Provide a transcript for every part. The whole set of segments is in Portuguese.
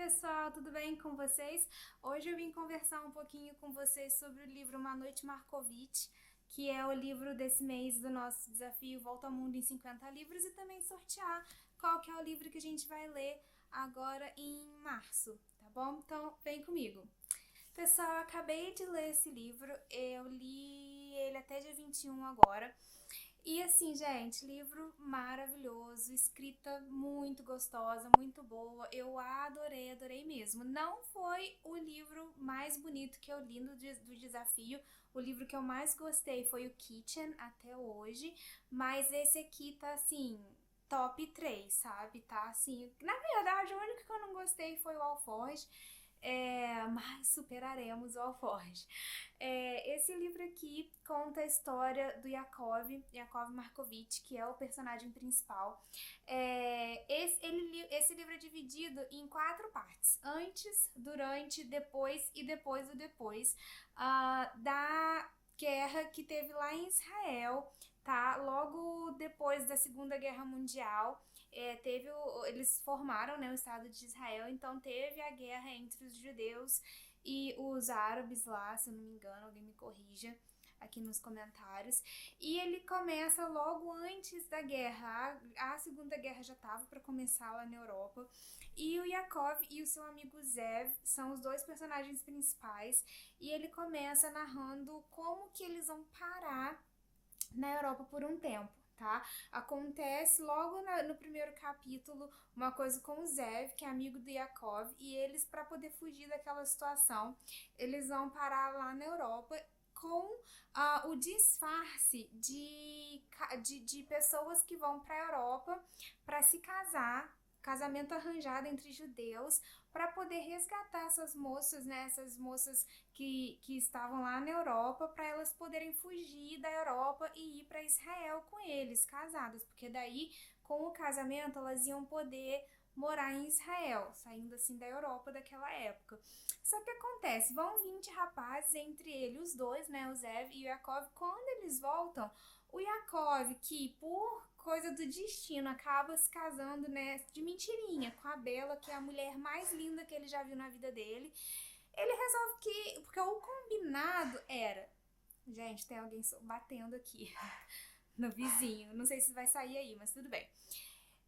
pessoal, tudo bem com vocês? Hoje eu vim conversar um pouquinho com vocês sobre o livro Uma Noite Markovitch, que é o livro desse mês do nosso desafio Volta ao Mundo em 50 livros, e também sortear qual que é o livro que a gente vai ler agora em março, tá bom? Então vem comigo. Pessoal, eu acabei de ler esse livro, eu li ele até dia 21 agora. E assim, gente, livro maravilhoso, escrita muito gostosa, muito boa. Eu adorei, adorei mesmo. Não foi o livro mais bonito que eu li do desafio. O livro que eu mais gostei foi o Kitchen até hoje, mas esse aqui tá assim, top 3, sabe? Tá assim, na verdade, o único que eu não gostei foi o Alforge. Mas superaremos o Alforge. Esse livro aqui conta a história do Yakov Markovitch, que é o personagem principal. Esse livro é dividido em 4 partes: antes, durante, depois e depois do depois da guerra que teve lá em Israel, tá? Logo depois da Segunda Guerra Mundial. Eles formaram, né, o Estado de Israel, então teve a guerra entre os judeus e os árabes lá, se eu não me engano, alguém me corrija aqui nos comentários. E ele começa logo antes da guerra. A Segunda Guerra já estava para começar lá na Europa. E o Yakov e o seu amigo Zev são os dois personagens principais. E ele começa narrando como que eles vão parar na Europa por um tempo, tá? Acontece logo no primeiro capítulo uma coisa com o Zev, que é amigo do Yakov, e eles, para poder fugir daquela situação, eles vão parar lá na Europa com o disfarce de pessoas que vão para a Europa para se casar, casamento arranjado entre judeus, para poder resgatar essas moças, né? Essas moças que estavam lá na Europa, para elas poderem fugir da Europa e ir para Israel com eles, casadas, porque daí, com o casamento, elas iam poder morar em Israel, saindo assim da Europa daquela época. Só que acontece, vão 20 rapazes, entre eles os dois, né, o Zev e o Yakov. Quando eles voltam, o Yakov, que por coisa do destino acaba se casando, né, de mentirinha com a Bela, que é a mulher mais linda que ele já viu na vida dele. Ele resolve que, porque o combinado era, gente, tem alguém batendo aqui no vizinho, não sei se vai sair aí, mas tudo bem.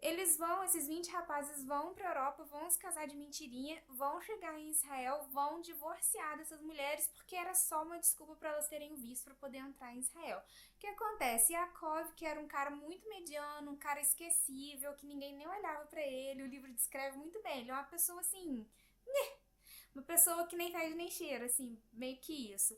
Esses 20 rapazes vão pra Europa, vão se casar de mentirinha, vão chegar em Israel, vão divorciar dessas mulheres, porque era só uma desculpa para elas terem visto para poder entrar em Israel. O que acontece? Yaakov, que era um cara muito mediano, um cara esquecível, que ninguém nem olhava para ele, o livro descreve muito bem, ele é uma pessoa assim, uma pessoa que nem faz nem cheira, assim, meio que isso.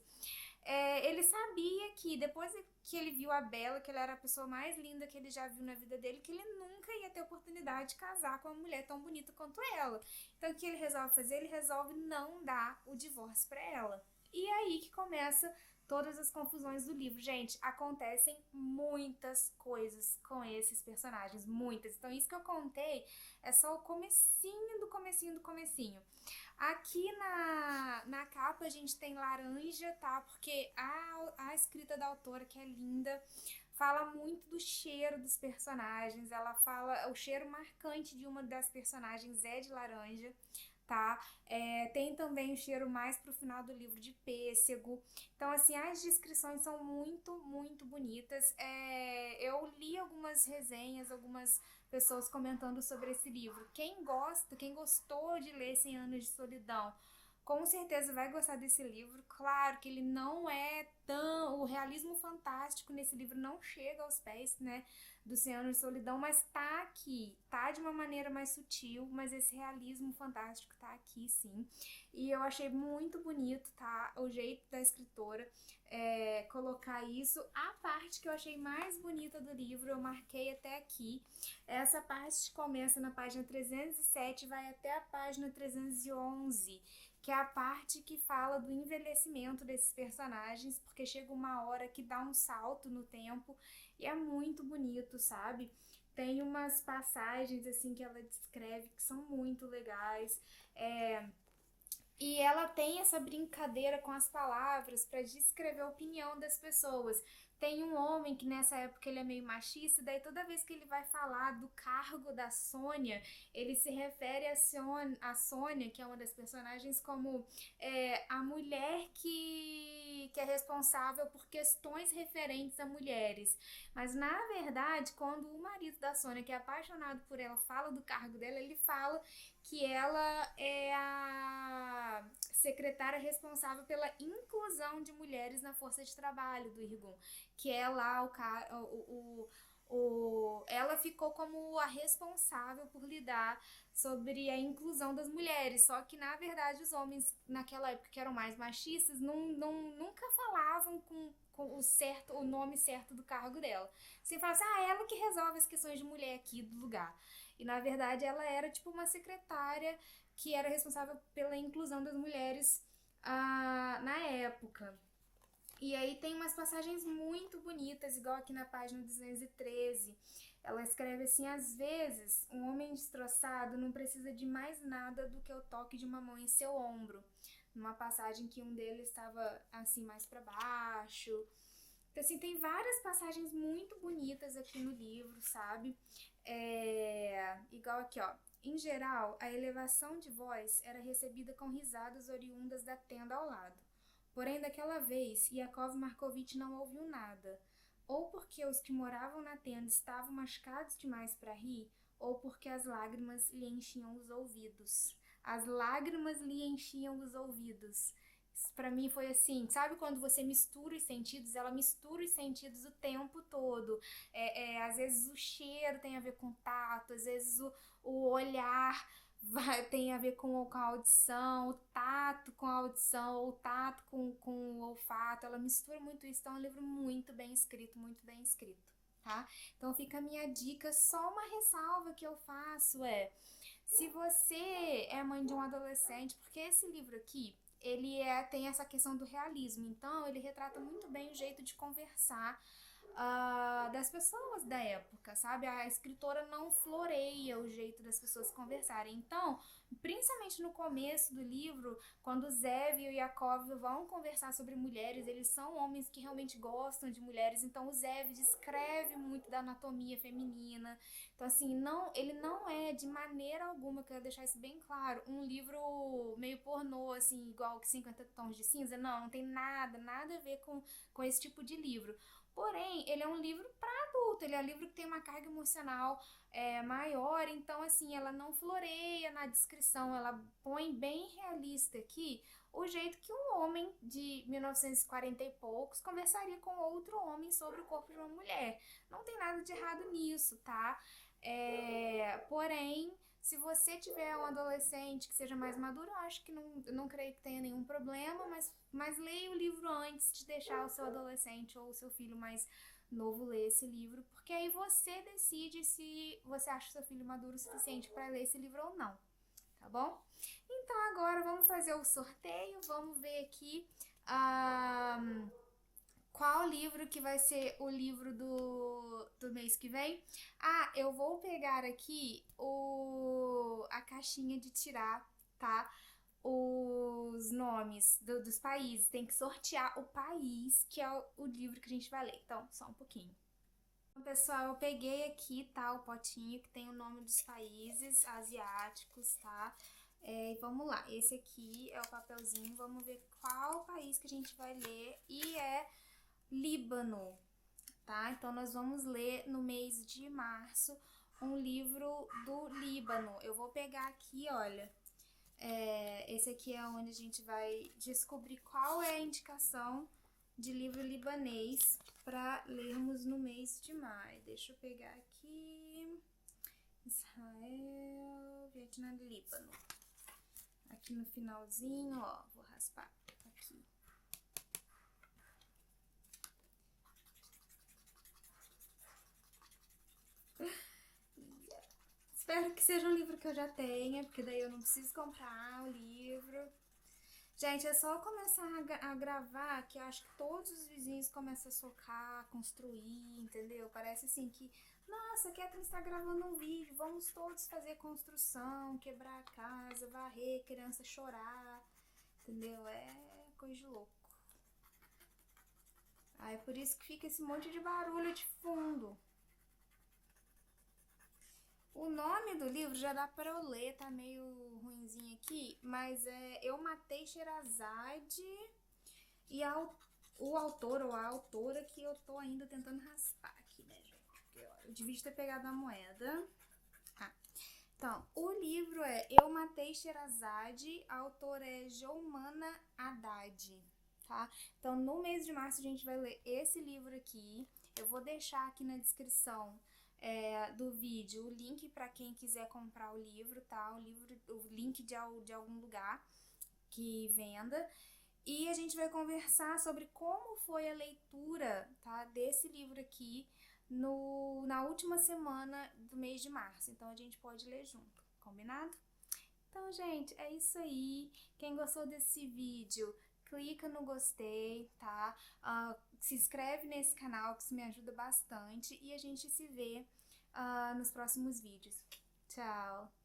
Ele sabia que depois que ele viu a Bela, que ela era a pessoa mais linda que ele já viu na vida dele, que ele nunca ia ter oportunidade de casar com uma mulher tão bonita quanto ela. Então o que ele resolve fazer? Ele resolve não dar o divórcio para ela. E é aí que começa todas as confusões do livro. Gente, acontecem muitas coisas com esses personagens, muitas. Então isso que eu contei é só o comecinho do comecinho do comecinho. Aqui na capa a gente tem laranja, tá? Porque a escrita da autora, que é linda, fala muito do cheiro dos personagens. Ela fala, o cheiro marcante de uma das personagens é de laranja, tá? Tem também o cheiro mais pro final do livro de pêssego. Então, assim, as descrições são muito, muito bonitas. Eu li algumas resenhas, algumas pessoas comentando sobre esse livro. Quem gostou de ler 100 Anos de Solidão, com certeza vai gostar desse livro. Claro que ele não é tão... O realismo fantástico nesse livro não chega aos pés, né, do 100 Anos de Solidão, mas tá aqui. Tá de uma maneira mais sutil, mas esse realismo fantástico tá aqui, sim. E eu achei muito bonito, tá, o jeito da escritora colocar isso. A parte que eu achei mais bonita do livro, eu marquei até aqui. Essa parte começa na página 307 e vai até a página 311, que é a parte que fala do envelhecimento desses personagens, porque chega uma hora que dá um salto no tempo e é muito bonito, sabe? Tem umas passagens assim que ela descreve que são muito legais. E ela tem essa brincadeira com as palavras para descrever a opinião das pessoas. Tem um homem que nessa época ele é meio machista, daí toda vez que ele vai falar do cargo da Sônia, ele se refere a Sônia, que é uma das personagens, como a mulher que é responsável por questões referentes a mulheres. Mas na verdade, quando o marido da Sônia, que é apaixonado por ela, fala do cargo dela, ele fala que ela é a secretária responsável pela inclusão de mulheres na força de trabalho do Irgun, que é lá ela ficou como a responsável por lidar sobre a inclusão das mulheres, só que na verdade os homens naquela época que eram mais machistas nunca falavam com o nome certo do cargo dela. Você fala assim, ela que resolve as questões de mulher aqui do lugar. E na verdade ela era tipo uma secretária que era responsável pela inclusão das mulheres na época. E aí tem umas passagens muito bonitas, igual aqui na página 213. Ela escreve assim: às vezes, um homem destroçado não precisa de mais nada do que o toque de uma mão em seu ombro. Numa passagem que um deles estava assim mais para baixo. Então, assim, tem várias passagens muito bonitas aqui no livro, sabe? Igual aqui, ó. Em geral, a elevação de voz era recebida com risadas oriundas da tenda ao lado. Porém, daquela vez, Yakov Markovitch não ouviu nada. Ou porque os que moravam na tenda estavam machucados demais para rir, ou porque as lágrimas lhe enchiam os ouvidos. As lágrimas lhe enchiam os ouvidos. Isso pra mim foi assim, sabe quando você mistura os sentidos? Ela mistura os sentidos o tempo todo. Às vezes o cheiro tem a ver com tato, às vezes o olhar tem a ver com a audição, o tato com a audição, o tato com o olfato. Ela mistura muito isso, então é um livro muito bem escrito, tá? Então fica a minha dica, só uma ressalva que eu faço se você é mãe de um adolescente, porque esse livro aqui, ele tem essa questão do realismo, então ele retrata muito bem o jeito de conversar das pessoas da época, sabe? A escritora não floreia o jeito das pessoas conversarem. Então, principalmente no começo do livro, quando o Zev e o Yakov vão conversar sobre mulheres, eles são homens que realmente gostam de mulheres, então o Zev descreve muito da anatomia feminina. Então, assim, ele não é de maneira alguma, eu quero deixar isso bem claro, um livro meio pornô, assim, igual que 50 Tons de Cinza. Não tem nada a ver com esse tipo de livro. Porém, ele é um livro para adulto, ele é um livro que tem uma carga emocional maior, então assim, ela não floreia na descrição, ela põe bem realista aqui o jeito que um homem de 1940 e poucos conversaria com outro homem sobre o corpo de uma mulher. Não tem nada de errado nisso, tá? Porém, se você tiver um adolescente que seja mais maduro, eu acho que não creio que tenha nenhum problema, mas leia o livro antes de deixar o seu adolescente ou o seu filho mais novo ler esse livro, porque aí você decide se você acha o seu filho maduro o suficiente para ler esse livro ou não, tá bom? Então agora vamos fazer o sorteio, vamos ver aqui qual livro que vai ser o livro do mês que vem. Eu vou pegar aqui a caixinha de tirar, tá? Os nomes dos países. Tem que sortear o país, que é o livro que a gente vai ler. Então, só um pouquinho. Então, pessoal, eu peguei aqui, tá? O potinho que tem o nome dos países asiáticos, tá? Vamos lá. Esse aqui é o papelzinho. Vamos ver qual país que a gente vai ler. E Líbano, tá? Então, nós vamos ler no mês de março um livro do Líbano. Eu vou pegar aqui, olha, esse aqui é onde a gente vai descobrir qual é a indicação de livro libanês para lermos no mês de maio. Deixa eu pegar aqui. Israel, Vietnã e Líbano. Aqui no finalzinho, ó, vou raspar aqui. Espero que seja um livro que eu já tenha, porque daí eu não preciso comprar o livro. Gente, é só começar a gravar que eu acho que todos os vizinhos começam a socar, a construir, entendeu? Parece assim que, nossa, a Catherine está gravando um vídeo, vamos todos fazer construção, quebrar a casa, varrer, criança chorar. entendeu? É coisa de louco. É por isso que fica esse monte de barulho de fundo. O nome do livro já dá pra eu ler, tá meio ruinzinho aqui, mas é Eu Matei Sherazade e o autor ou a autora que eu tô ainda tentando raspar aqui, né, gente? Porque, ó, eu devia ter pegado a moeda. Então, o livro é Eu Matei Sherazade, a autora é Joumana Haddad, tá? Então, no mês de março a gente vai ler esse livro aqui. Eu vou deixar aqui na descrição do vídeo o link para quem quiser comprar o livro, tá? O link de algum lugar que venda. E a gente vai conversar sobre como foi a leitura, tá, desse livro aqui na última semana do mês de março. Então a gente pode ler junto, combinado? Então, gente, é isso aí. Quem gostou desse vídeo, clica no gostei, tá? Se inscreve nesse canal, que isso me ajuda bastante. E a gente se vê nos próximos vídeos. Tchau!